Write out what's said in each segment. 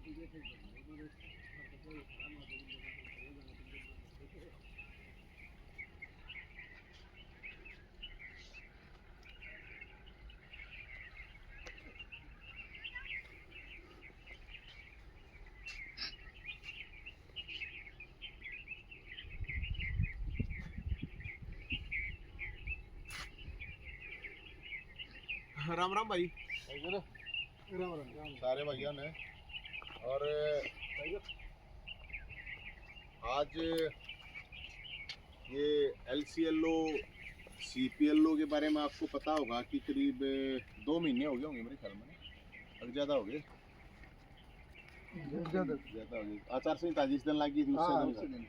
राम राम भाई। राम राम सारे भैया ने। और आज ये LCLO CPLO के बारे में आपको पता होगा कि करीब 2 महीने हो गए होंगे मेरे ख्याल में, अगर ज़्यादा हो गए, ज़्यादा हो गए। आचार संहिता जिस दिन लगी थी उससे दिन,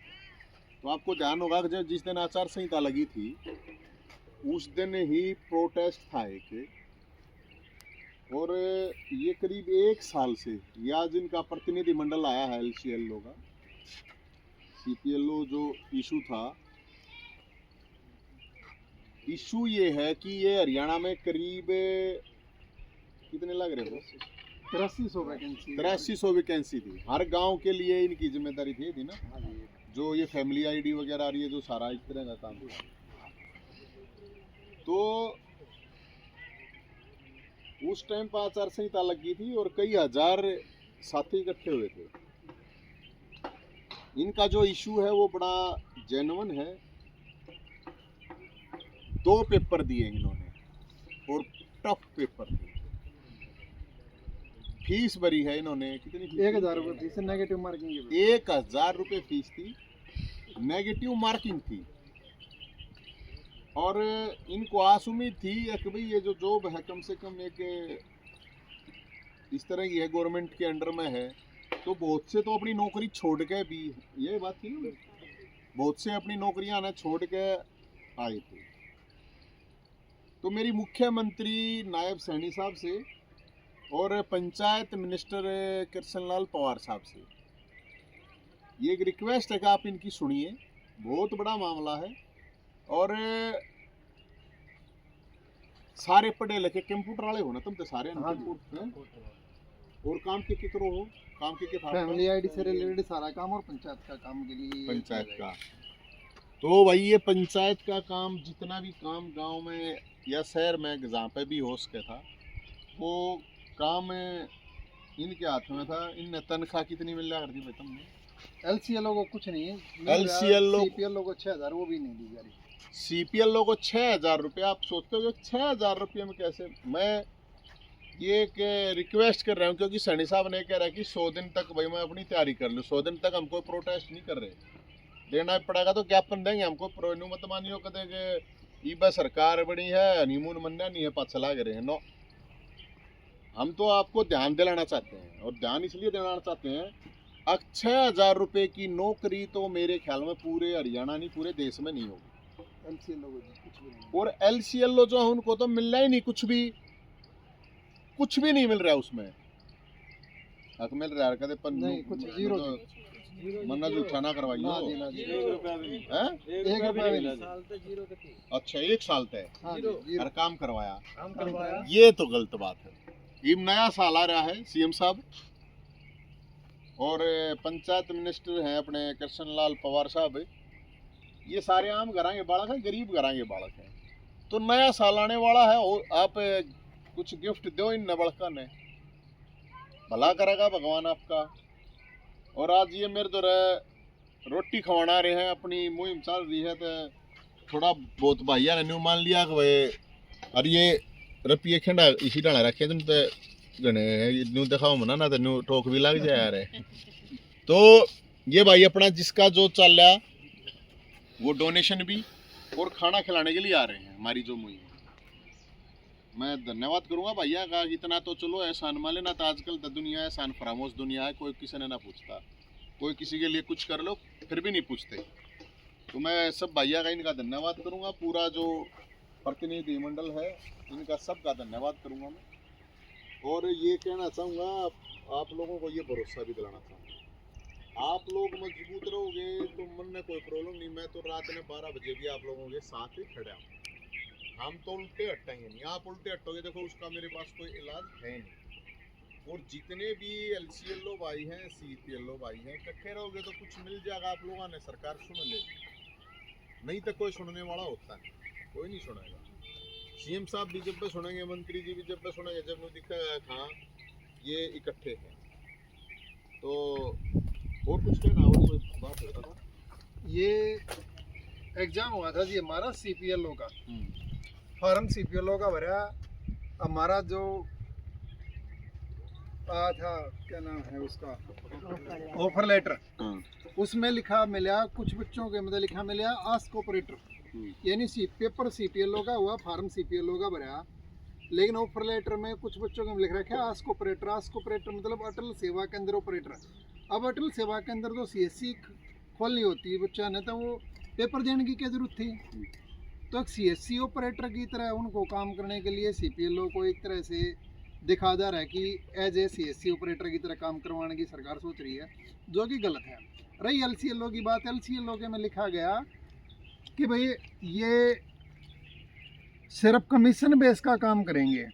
तो आपको ध्यान होगा कि जिस दिन आचार संहिता लगी थी उस दिन ही प्रोटेस्ट था एक, और ये करीब 1 साल से या जिनका प्रतिनिधिमंडल आया है LCLO का, CPLO जो इशू था, इशू ये है कि ये हरियाणा में करीब कितने लग रहे हो, 8300 वैकेंसी थी। हर गांव के लिए इनकी जिम्मेदारी थी ना, जो ये फैमिली ID वगैरह आ रही है, जो सारा इस तरह का काम था। तो उस टाइम पर आचार संहिता लगी थी और कई हजार साथी इकट्ठे हुए थे। इनका जो इशू है वो बड़ा जेन्युइन है। 2 पेपर दिए इन्होंने और टफ पेपर थे। फीस भरी है इन्होंने, कितनी? 1000 रुपये फीस, नेगेटिव मार्किंग 1000 रुपये फीस थी, नेगेटिव मार्किंग थी। और इनको आस उम्मीद थी कि भाई ये जो जॉब है कम से कम एक इस तरह की है, गवर्नमेंट के अंडर में है, तो बहुत से तो अपनी नौकरी छोड़ के भी, ये बात थी ना, बहुत से अपनी नौकरियां ना छोड़ के आए थे। तो मेरी मुख्यमंत्री नायब सैनी साहब से और पंचायत मिनिस्टर कृष्णलाल पवार साहब से ये एक रिक्वेस्ट है कि आप इनकी सुनिए। बहुत बड़ा मामला है और सारे पढ़े लिखे कंप्यूटर वाले हो ना तुम तो सारे, और काम के करो हो, काम के फैमिली ID से रिलेटेड सारा काम और पंचायत का काम के लिए पंचायत का। तो भाई ये पंचायत का काम, जितना भी काम गांव में या शहर में जहाँ पे भी हो सके था, वो काम इनके हाथ में था। इनने तनख्वाह कितनी मिल रहा करती भाई तुमने? LCLO को कुछ नहीं है, LCLO CPLO को 6000, वो भी नहीं दी जा रही। CPLO को 6000 रुपये। आप सोचते हो 6000 रुपये में कैसे? मैं ये एक रिक्वेस्ट कर रहा हूँ क्योंकि सैनी साहब ने कह रहा है कि 100 दिन तक भाई मैं अपनी तैयारी कर लूँ। 100 दिन तक हमको प्रोटेस्ट नहीं कर रहे, देना पड़ेगा तो ज्ञापन देंगे हमको। प्रोन्यू मत मानियो कदे के ईबा सरकार बनी है, हनीमून मनना नहीं है, पाँच चला रहे हैं। नो, हम तो आपको ध्यान दिलाना चाहते हैं, और ध्यान इसलिए दिलाना चाहते हैं, 6000 रुपये की नौकरी तो मेरे ख्याल में पूरे हरियाणा नहीं पूरे देश में नहीं होगी। LCLO को कुछ भी नहीं। और LCLO जो है उनको तो मिल रहा ही नहीं, कुछ भी नहीं मिल रहा है उसमें। हक मिल रहा है कदे पर नहीं, कुछ जीरो मन्ना जो उठाना करवाइयो, 1 रुपया भी नहीं। अच्छा 1 साल तक हाँ, हर काम करवाया, ये तो गलत बात है। ये नया साल आ रहा है, CM साहब और पंचायत मिनिस्टर हैं अपने कृष्णलाल पवार साहब, ये सारे आम घरां के बालक हैं, गरीब घरां के बालक हैं। तो नया साल आने वाला है और आप कुछ गिफ्ट दो इन नबड़का ने, भला करेगा भगवान आपका। और आज ये मेरे तो रोटी खवाना रहे हैं, अपनी मुहिम चल रही है, तो थोड़ा बहुत भैया ने न्यू मान लिया कि भाई और ये रुपये खंडा इसी डाला रखे तुम तो गने न्यू दिखाओ मना ना, तो न्यू टोक भी लग जाए यार। तो ये भाई अपना जिसका जो चल रहा वो डोनेशन भी और खाना खिलाने के लिए आ रहे हैं हमारी जो मुहिम। मैं धन्यवाद करूंगा भैया का, इतना तो चलो एहसान मान लेना। तो आजकल तो दुनिया एहसान फरामोश दुनिया है, कोई किसी ने ना पूछता, कोई किसी के लिए कुछ कर लो फिर भी नहीं पूछते। तो मैं सब भैया का इनका धन्यवाद करूंगा, पूरा जो प्रतिनिधिमंडल है इनका सबका धन्यवाद करूंगा मैं। और ये कहना चाहूँगा आप लोगों को, ये भरोसा भी दिलाना चाहूँगा, आप लोग मजबूत रहोगे तो मन में कोई प्रॉब्लम नहीं। मैं तो रात में 12 बजे भी आप लोगों के साथ ही खड़ा हूँ। हम तो उल्टे हटेंगे नहीं, आप उल्टे हटोगे देखो उसका मेरे पास कोई इलाज है नहीं। और जितने भी LCLO भाई हैं, CPLO भाई हैं, इकट्ठे रहोगे तो कुछ मिल जाएगा आप लोगों ने, सरकार सुन लेगी। नहीं तो कोई सुनने वाला होता है, कोई नहीं सुनेगा। CM साहब भी जब पे सुनेंगे, मंत्री जी भी जब पे सुनेंगे, जब वो दिखेगा हाँ ये इकट्ठे हैं। तो और कुछ कहना, और कोई बात होता था? ये एग्जाम हुआ था जी हमारा CPLO का, फॉर्म CPLO का भरा। हमारा जो था, क्या नाम है उसका, ऑफर लेटर, उसमें लिखा मिला कुछ बच्चों के मतलब लिखा मिला आस्क ऑपरेटर, यानी पेपर CPLO का हुआ, फॉर्म CPLO का भरा, लेकिन ऑफर लेटर में कुछ बच्चों के लिख रखा है आस्क ऑपरेटर। आस्क ऑपरेटर मतलब अटल सेवा केंद्र ऑपरेटर। अब अटल सेवा केंद्र तो CSC खोलनी होती है बच्चा ने, तो वो पेपर देने की क्या जरूरत थी? तो CSC ऑपरेटर की तरह उनको काम करने के लिए CPLO को एक तरह से दिखा जा रहा है कि एज ए CSC ऑपरेटर की तरह काम करवाने की सरकार सोच रही है, जो कि गलत है। रही LCLO की बात, LCLO के में लिखा गया कि भाई ये सिर्फ कमीशन बेस का काम करेंगे।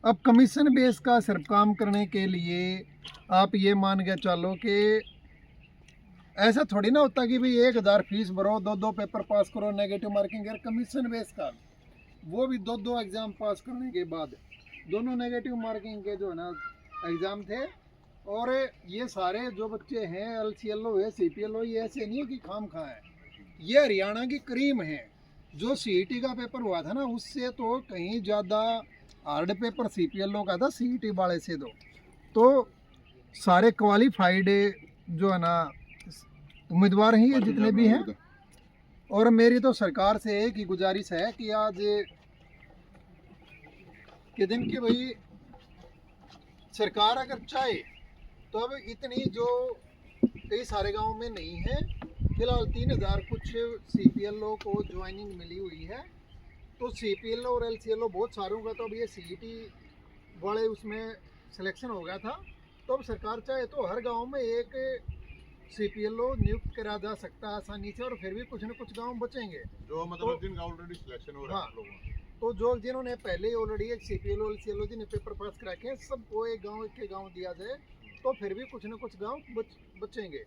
अब कमीशन बेस का सिर्फ काम करने के लिए आप ये मान के चलो कि ऐसा थोड़ी ना होता कि भाई 1000 फीस भरो, 2 पेपर पास करो, नेगेटिव मार्किंग कर। कमीशन बेस का वो भी 2 एग्ज़ाम पास करने के बाद, दोनों नेगेटिव मार्किंग के जो है ना एग्ज़ाम थे। और ये सारे जो बच्चे हैं LCLO है CPLO, ये ऐसे नहीं है कि खाम खा है, ये हरियाणा की क्रीम है। जो CET का पेपर हुआ था ना, उससे तो कहीं ज़्यादा हार्ड पेपर CPLO का था CET वाले से। तो सारे क्वालिफाइड जो है ना उम्मीदवार हैं ये जितने भी हैं। और मेरी तो सरकार से एक ही गुजारिश है कि आज के दिन की भाई सरकार अगर चाहे तो अब इतनी जो कई सारे गांव में नहीं है, फिलहाल 3000 कुछ CPLO को ज्वाइनिंग मिली हुई है। तो CPLO और LCLO बहुत सारों का तो अब ये CET वाले उसमें सिलेक्शन हो गया था। तो अब सरकार चाहे तो हर गांव में एक CPLO नियुक्त करा जा सकता है आसानी से, और फिर भी कुछ न कुछ गांव बचेंगे जो मतलब जिनका ऑलरेडी सिलेक्शन हो रहा है लोगों का। तो जो जिन्होंने पहले ही ऑलरेडी एक CPLO LCLO जिन्हें पेपर पास करा के सबको एक के गांव दिया जाए, तो फिर भी कुछ न कुछ गांव बचेंगे।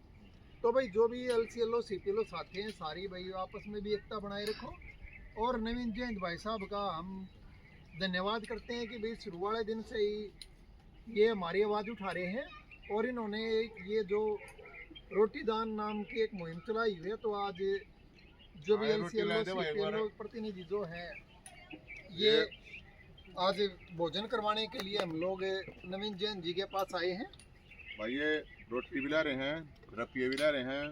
तो भाई जो भी LCLO CPLO साथी हैं, सारी भाई आपस में भी एकता बनाए रखो। और नवीन जयंत भाई साहब का हम धन्यवाद करते हैं कि भाई शुरू वाले दिन से ही ये हमारी आवाज़ उठा रहे हैं, और इन्होंने ये जो रोटी दान नाम की एक मुहिम चलाई हुई है। तो आज जो भी LCLO CPLO प्रतिनिधि जो है, ये आज भोजन करवाने के लिए हम लोग नवीन जैन जी के पास आए हैं। भाई ये रोटी भी ला रहे हैं, रपिए भी ला रहे हैं,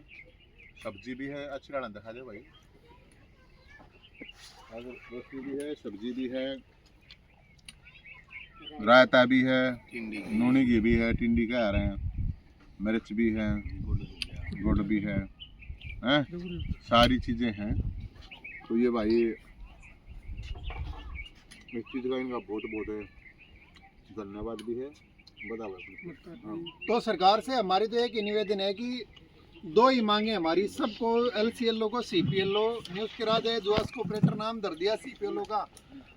सब्जी भी है। अच्छी गाना दिखा दे भाई। रोटी भी है, सब्जी भी है, रायता भी है, नूनी घी भी है, टिंडी का आ रहे हैं, मिर्च भी है, गुड़ भी है, सारी चीज़ें हैं। तो ये भाई इस चीज़ का इनका बहुत बहुत धन्यवाद भी है। तो सरकार से हमारी तो एक ही निवेदन है कि 2 ही मांगे हमारी, सबको LCLO को CPLO नियुक्त करा जाए। जो उसको ऑपरेटर नाम धर दिया CPLO का,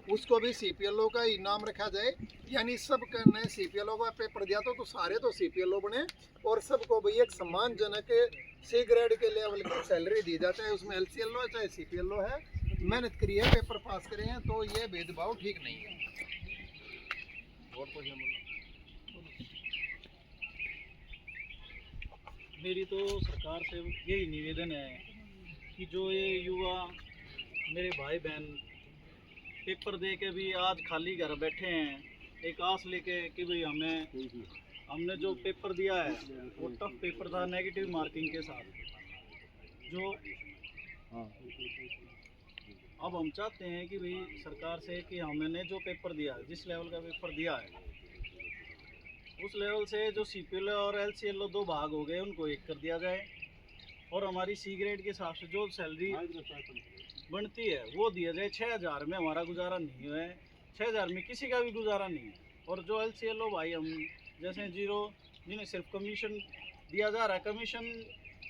उसको भी CPLO का ही नाम रखा जाए। यानी सब ने CPLO का पेपर दिया तो सारे तो CPLO बने, और सबको भाई एक सम्मानजनक C ग्रेड के लेवल की सैलरी दी जाता है। उसमें LCLO है चाहे CPLO है, मेहनत करी है, पेपर पास करे हैं, तो ये भेदभाव ठीक नहीं है। और कुछ मेरी तो सरकार से यही निवेदन है कि जो ये युवा मेरे भाई बहन पेपर दे के भी आज खाली घर बैठे हैं, एक आस लेके कि भाई हमने जो पेपर दिया है वो टफ पेपर था नेगेटिव मार्किंग के साथ। जो अब हम चाहते हैं कि भाई सरकार से कि हमने जो पेपर दिया, जिस लेवल का पेपर दिया है, उस लेवल से जो CPLO और LCLO 2 भाग हो गए, उनको एक कर दिया जाए, और हमारी C ग्रेड के हिसाब से जो सैलरी बनती है वो दिया जाए। 6000 में हमारा गुजारा नहीं है, 6000 में किसी का भी गुजारा नहीं है। और जो LCLO भाई हम जैसे जीरो जिन्हें सिर्फ कमीशन दिया जा रहा है, कमीशन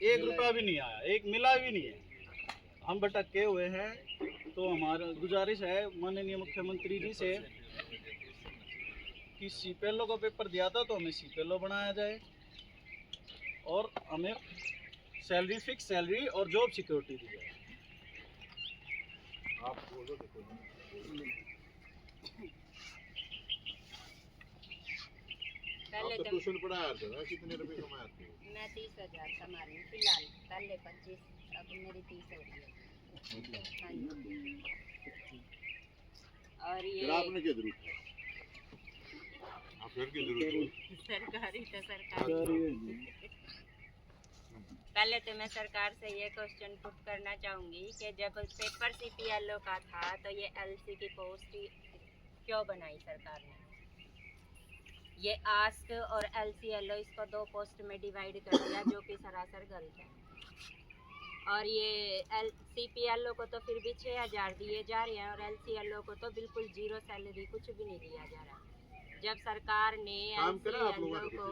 1 रुपया भी नहीं आया, एक मिला भी नहीं है, हम भटके हुए हैं। तो हमारा गुजारिश है माननीय मुख्यमंत्री जी से कि सीपीएलओ का पेपर दिया था तो हमें सीपीएलओ बनाया जाए और हमें सैलरी, फिक्स सैलरी और जॉब सिक्योरिटी दी जाए। आप बोलो देखो पहले आप तो तो ट्यूशन पढ़ाया थे ना, कितने रुपए कमाते हो? मैं 30,000 कमा रही हूँ फिलहाल, पहले 25, अब मेरी 30 हो रही है। हाँ जी। और फिर ये आपने क्या जरूरत है? आप फिर की जरूरत है? सरकारी तो सरकारी। पहले तो मैं सरकार से ये क्वेश्चन पुट करना चाहूँगी कि जब पेपर सीपीएलओ का था तो ये एलसी की पोस्ट क्यों बनाई सरकार ने? ये आस्क और एलसीएलओ इसको 2 पोस्ट में डिवाइड कर दिया, जो कि सरासर गलत है। और ये सीपीएलओ को तो फिर भी 6,000 दिए जा रहे हैं और एलसीएलओ को तो बिल्कुल 0 सैलरी, कुछ भी नहीं दिया जा रहा। जब सरकार ने काम करा आप लोगों एलसीएलओ ने को,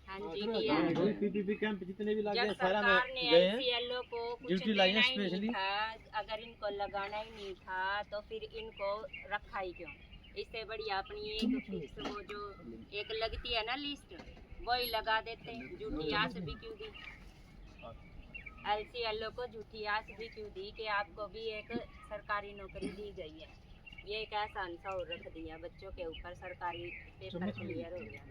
हाँ हाँ, जी किया है। पीपीपी कैंप जितने भी जब लगे सारा सरकार में ने गए हैं। एलसीएलओ को कुछ ड्यूटी देना लाइन ही नहीं स्पेशली। था, अगर इनको लगाना ही नहीं था तो फिर इनको रखा ही क्यों? इससे बढ़िया अपनी एक फिक्स वो जो एक लगती है ना लिस्ट, वही लगा देते। झूठी आस भी क्यों दी? एलसीएलओ को झूठी आस भी क्यों दी कि आपको भी एक सरकारी नौकरी दी गई है? ये एक आसान सा और रख दिया बच्चों के ऊपर, सरकारी पेपर क्लियर हो गया।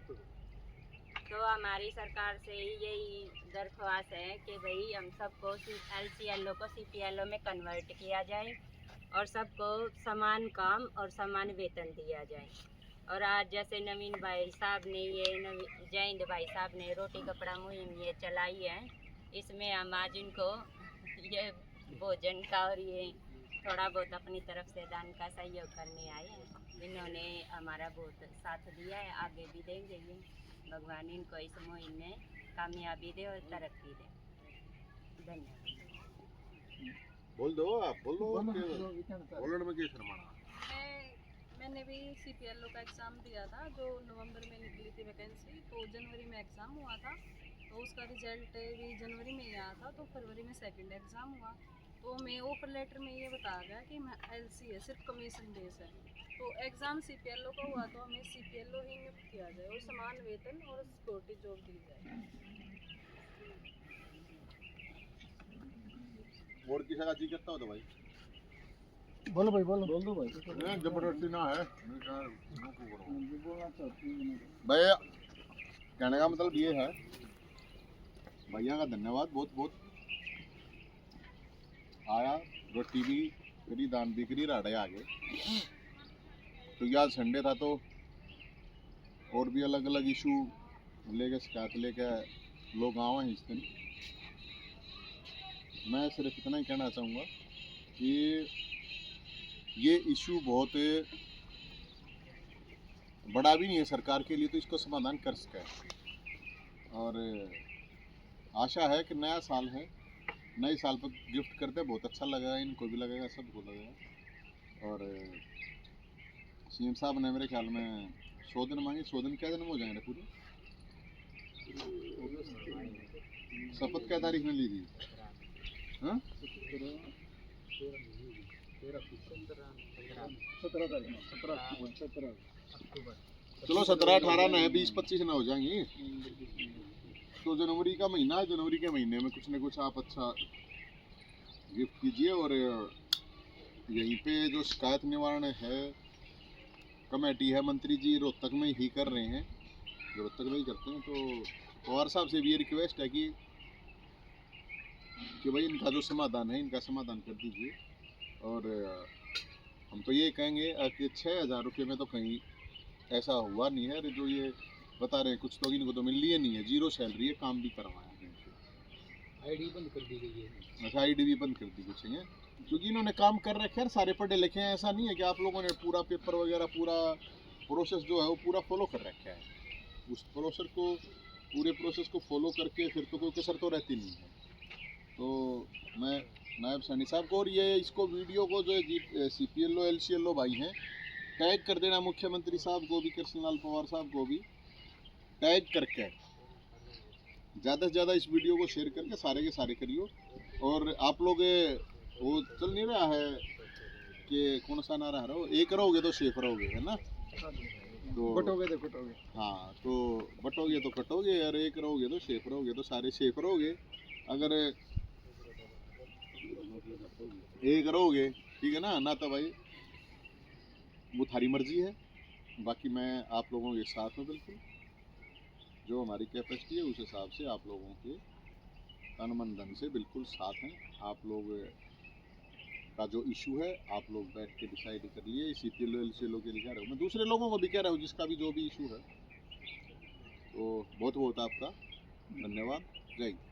तो हमारी सरकार से यही दरख्वास्त है कि भाई हम सबको एलसीएलओ को सीपीएलओ में कन्वर्ट किया जाए और सबको समान काम और समान वेतन दिया जाए। और आज जैसे नवीन भाई साहब ने जयंत भाई साहब ने रोटी कपड़ा मुहिम ये चलाई है, इसमें हम आज इनको ये भोजन का और ये थोड़ा बहुत अपनी तरफ से दान का सहयोग करने आए हैं। इन्होंने हमारा बहुत साथ दिया है, आगे भी देंगे ये। भगवान इनको इस मुहिम में कामयाबी दे और तरक्की दे। धन्यवाद। बोल दो, आप बोलो। बोलने में क्या शर्माना? मैंने भी सीपीएलओ का एग्ज़ाम दिया था, जो नवंबर में निकली थी वैकेंसी, तो जनवरी में एग्ज़ाम हुआ था। तो उसका रिजल्ट भी जनवरी में ही आया था, तो फरवरी में सेकंड एग्ज़ाम हुआ। तो मैं ऑफर लेटर में ये बताया गया कि मैं एलसी है, सिर्फ कमीशन बेस है। तो एग्ज़ाम सीपीएलओ का हुआ तो हमें सीपीएलओ ही नियुक्त किया जाए और समान वेतन और सिक्योरिटी जॉब दी जाए। और किसी का जी करता हो तो भाई बोलो भाई, बोलो। बोल दो भाई। जबरदस्ती ना है भैया। कहने का मतलब ये है, भैया का धन्यवाद बहुत बहुत। आया रोटी भी करी, दान भी करी, राड़े आगे। तो यार संडे था तो और भी अलग अलग इशू लेके, शिकायत लेके लोग आए हैं इस दिन। मैं सिर्फ इतना ही कहना चाहूँगा कि ये इशू बहुत बड़ा भी नहीं है सरकार के लिए, तो इसको समाधान कर सके। और आशा है कि नया साल है, नए साल पर गिफ्ट करते बहुत अच्छा लगेगा, इनको भी लगेगा, सबको लगेगा। और सीएम साहब ने मेरे ख्याल में 100 दिन मांगे। 100 दिन क्या दिन हो जाएंगे पूरे? शपथ क्या तारीख में ली थी? हाँ? 17 चलो 17, 18 ना है, 20, 25 ना हो जाएंगी। तो जनवरी का महीना है, जनवरी के महीने में कुछ न कुछ आप अच्छा गिफ्ट कीजिए। और यहीं पे जो शिकायत निवारण है कमेटी है, मंत्री जी रोहतक में ही कर रहे हैं, रोहतक में ही करते हैं। तो पवार साहब से भी ये रिक्वेस्ट है कि भाई इनका जो समाधान है, इनका समाधान कर दीजिए। और हम तो ये कहेंगे कि 6,000 रुपये में तो कहीं ऐसा हुआ नहीं है। जो ये बता रहे हैं कुछ लोग, इनको तो मिल लिए नहीं है, 0 सैलरी है, काम भी करवाया है। आईडी बंद कर दी गई है। अच्छा, आईडी भी बंद कर दी गई है, क्योंकि इन्होंने काम कर रखे हैं, सारे पढ़े लिखे हैं। ऐसा नहीं है कि आप लोगों ने पूरा पेपर वगैरह, पूरा प्रोसेस जो है वो पूरा फॉलो कर रखा है। उस प्रोसेस को, पूरे प्रोसेस को फॉलो करके फिर तो कोई कसर तो रहती नहीं है। तो मैं नायब सैनी साहब को और ये इसको वीडियो को जो सीपीएलओ एलसीएलओ भाई हैं, टैग कर देना, मुख्यमंत्री साहब को भी, कृष्णलाल पवार साहब को भी टैग करके ज़्यादा से ज़्यादा इस वीडियो को शेयर करके सारे के सारे करियो। और आप लोग वो चल नहीं रहा है कि कौन सा नारा रहा हो, एक रहोगे तो सेफ रहोगे, है ना? तो बटोगे तो कटोगे। हाँ, तो बटोगे तो कटोगे, और एक रहोगे तो सेफ रहोगे, तो सारे सेफ रहोगे। अगर एक रहोगे, ठीक है ना तो भाई वो थारी मर्जी है। बाकी मैं आप लोगों के साथ हूँ बिल्कुल, जो हमारी कैपेसिटी है उस हिसाब से आप लोगों के तन मन धन से बिल्कुल साथ हैं। आप लोग का जो इशू है आप लोग बैठ के डिसाइड कर लिए। CPLO LCLO के लिए कह रहा हूँ, मैं दूसरे लोगों को भी कह रहा हूँ जिसका भी जो भी इशू है। तो बहुत बहुत आपका धन्यवाद। जय हिंद।